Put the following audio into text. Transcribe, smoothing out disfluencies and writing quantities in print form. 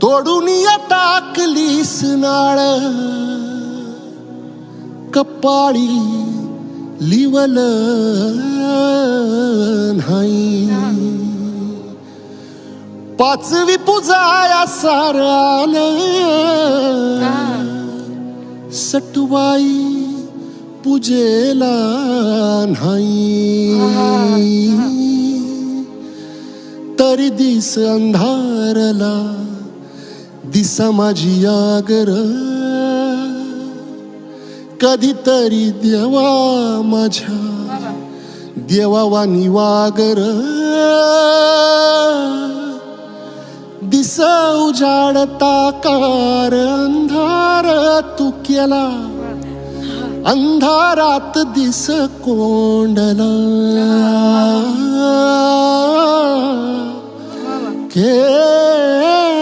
तोडून टाकलीस नाळ कपाळी लिवल नाही. पाचवी पूजाया सारान सटवाई पूजेला नाही. तरी दिस अंधारला दिसा माझी आगर कधीतरी देवा माझ्या देवावानी वागर. दिस उजाडता कार अंधार तू केला अंधारात दिस कोंडला.